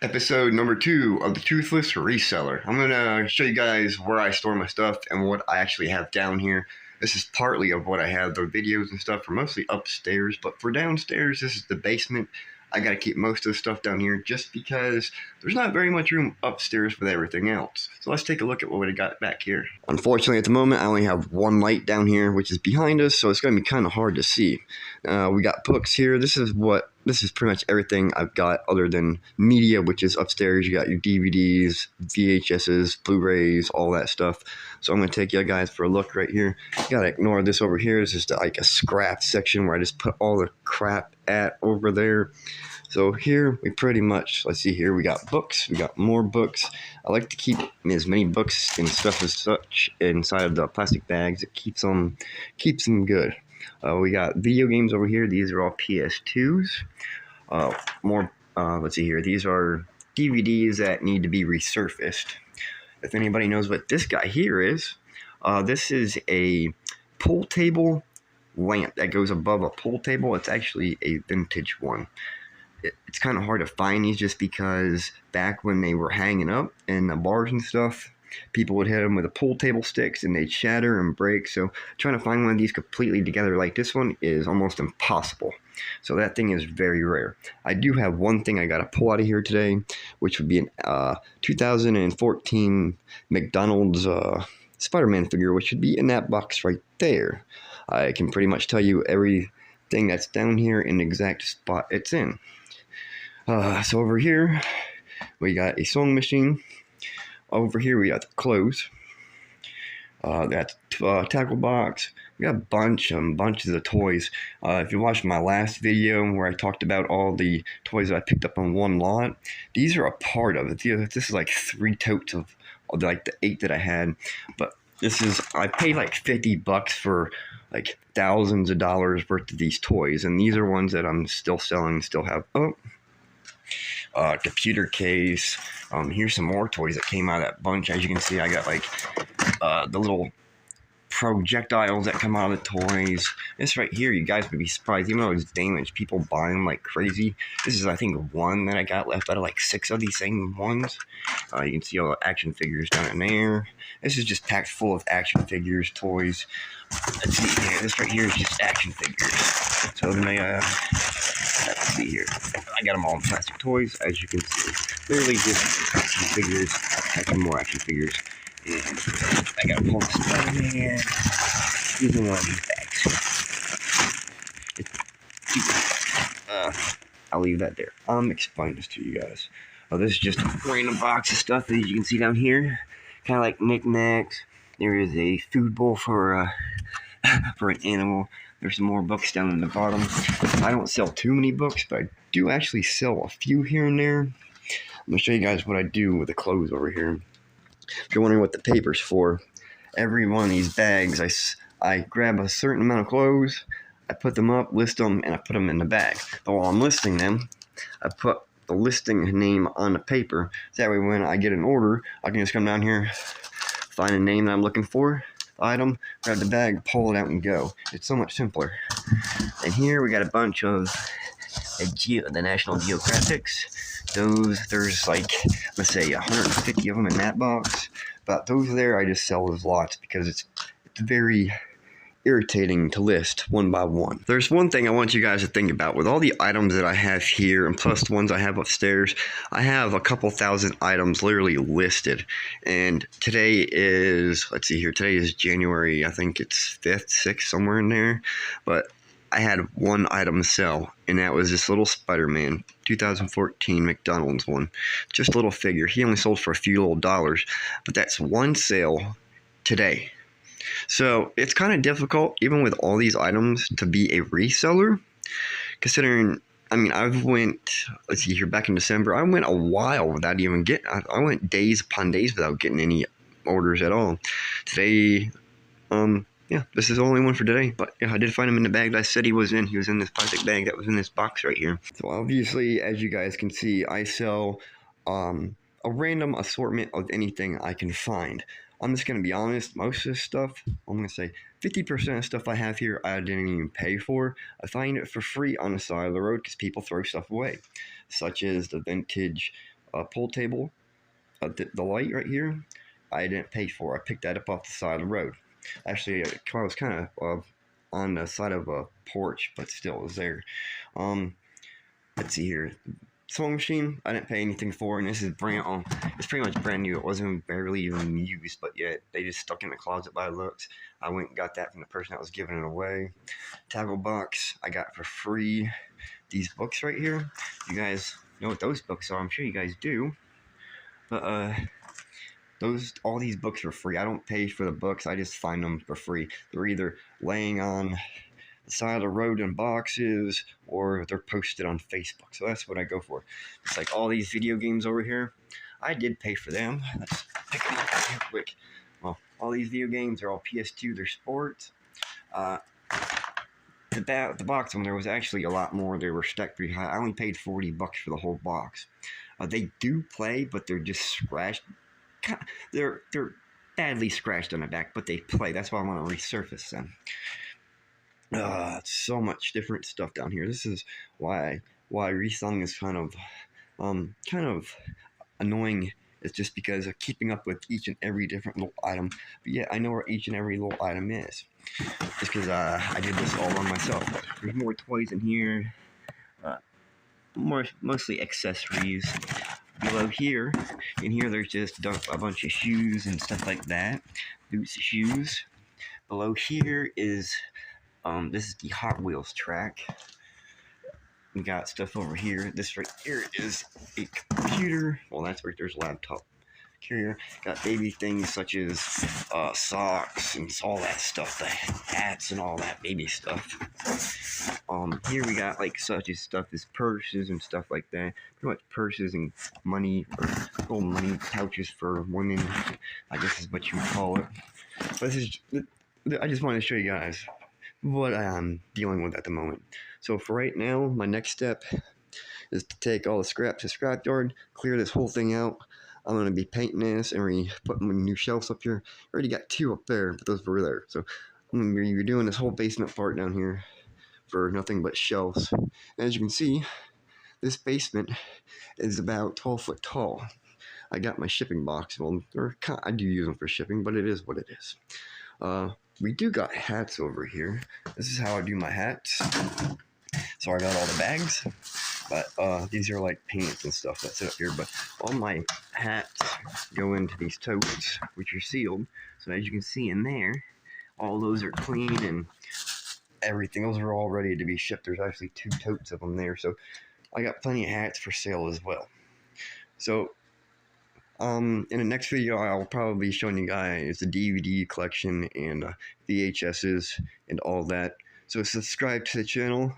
Episode number 2 of the Toothless Reseller. I'm gonna show you guys where I store my stuff and what I actually have down here. This is partly of what I have. The videos and stuff are mostly upstairs, but for downstairs, this is the basement. I gotta keep most of the stuff down here just because there's not very much room upstairs with everything else. So let's take a look at what we got back here. Unfortunately, at the moment, I only have one light down here, which is behind us, so it's gonna be kind of hard to see. We got books here. This is pretty much everything I've got other than media, which is upstairs. You got your DVDs, VHSs, Blu-rays, all that stuff. So I'm going to take you guys for a look right here. You got to ignore this over here. It's just like a scrap section where I just put all the crap at over there. So here we pretty much, let's see here, we got books. We got more books. I like to keep as many books and stuff as such inside of the plastic bags. It keeps them good. We got video games over here. These are all PS2s. Let's see here. These are DVDs that need to be resurfaced. If anybody knows what this guy here is, this is a pool table lamp that goes above a pool table. It's actually a vintage one. It's kind of hard to find these just because back when they were hanging up in the bars and stuff, people would hit them with the pool table sticks and they'd shatter and break. So trying to find one of these completely together like this one is almost impossible. So that thing is very rare. I do have one thing I got to pull out of here today, which would be an 2014 McDonald's Spider-Man figure, which should be in that box right there. I can pretty much tell you everything that's down here in the exact spot it's in. So over here, we got a sewing machine. Over here, we got the clothes. That's tackle box. We got bunches of toys. If you watched my last video where I talked about all the toys that I picked up on one lot, these are a part of it. This is like 3 totes of like the 8 that I had. But I paid like $50 for like thousands of dollars worth of these toys, and these are ones that I'm still selling, still have. Computer case. Here's some more toys that came out of that bunch. As you can see, I got like the little projectiles that come out of the toys. This right here, you guys would be surprised, even though it's damaged, people buy them like crazy. This is, I think, one that I got left out of like 6 of these same ones. You can see all the action figures down in there. This is just packed full of action figures, toys. Let's see here. This right here is just action figures. So then let's see here. I got them all in plastic toys, as you can see. Literally just action figures, packing more action figures. And I got a Hulk Spider-Man using one of these bags. I'll leave that there. Explain this to you guys. This is just a random box of stuff that you can see down here. Kind of like knickknacks. There is a food bowl for an animal. There's some more books down in the bottom. I don't sell too many books, but I do actually sell a few here and there. I'm going to show you guys what I do with the clothes over here. If you're wondering what the paper's for, every one of these bags, I grab a certain amount of clothes, I put them up, list them, and I put them in the bag. But while I'm listing them, I put the listing name on the paper. So that way when I get an order, I can just come down here, find a name that I'm looking for, item, grab the bag, pull it out, and go. It's so much simpler. And here we got a bunch of the National Geographics. There's like, let's say 150 of them in that box. But those there I just sell as lots because it's very irritating to list one by one. There's one thing I want you guys to think about. With all the items that I have here and plus the ones I have upstairs, I have a couple thousand items literally listed. And today is, let's see here, today is January, I think it's 5th, 6th, somewhere in there. But I had one item sell, and that was this little Spider-Man 2014 McDonald's one. Just a little figure. He only sold for a few little dollars, but that's one sale today. So it's kind of difficult, even with all these items, to be a reseller, considering, I mean, let's see here, back in December, I went a while without even I went days upon days without getting any orders at all. Today, yeah, this is the only one for today, but yeah, I did find him in the bag that I said he was in. He was in this plastic bag that was in this box right here. So obviously, as you guys can see, I sell a random assortment of anything I can find. I'm just going to be honest, most of this stuff, I'm going to say 50% of stuff I have here I didn't even pay for. I find it for free on the side of the road because people throw stuff away, such as the vintage pool table, the light right here, I didn't pay for. I picked that up off the side of the road. Actually, I was kind of on the side of a porch, but still it was there. Let's see here. Sewing machine, I didn't pay anything for, and this is it's pretty much brand new. It wasn't barely even used, but yet they just stuck in the closet by the looks. I went and got that from the person that was giving it away. Tackle box, I got for free. These books right here, you guys know what those books are. I'm sure you guys do. But all these books are free. I don't pay for the books. I just find them for free. They're either laying on the side of the road in boxes, or they're posted on Facebook. So that's what I go for. It's like all these video games over here. I did pay for them. Let's pick them up real quick. Well, all these video games are all PS2. They're sports. The box one, there was actually a lot more. They were stacked pretty high. I only paid $40 for the whole box. They do play, but they're just scratched. They're badly scratched on the back, but they play. That's why I want to resurface them. So much different stuff down here. This is why reselling is kind of annoying. It's just because of keeping up with each and every different little item. But yeah, I know where each and every little item is. Just because I did this all on myself. There's more toys in here. Mostly accessories. Below here, in here there's just a bunch of shoes and stuff like that. Boots, shoes. Below here is, this is the Hot Wheels track. We got stuff over here. This right here is a computer. Well, that's right there's a laptop. Carrier. Got baby things such as socks and all that stuff, the hats and all that baby stuff. Here we got like such as stuff as purses and stuff like that. Pretty much purses and money, or little money pouches for women, I guess is what you would call it. But I just want to show you guys what I'm dealing with at the moment. So for right now, my next step is to take all the scrap to scrap yard, clear this whole thing out. I'm going to be painting this and putting my new shelves up here. I already got 2 up there, but those were there. So I'm going to be doing this whole basement part down here for nothing but shelves. And as you can see, this basement is about 12 foot tall. I got my shipping box. Well, I do use them for shipping, but it is what it is. We do got hats over here. This is how I do my hats. So I got all the bags. But these are like pants and stuff that's up here. But all my hats go into these totes, which are sealed. So as you can see in there, all those are clean and everything. Those are all ready to be shipped. There's actually 2 totes of them there. So I got plenty of hats for sale as well. So in the next video, I'll probably be showing you guys the DVD collection and VHSs and all that. So subscribe to the channel.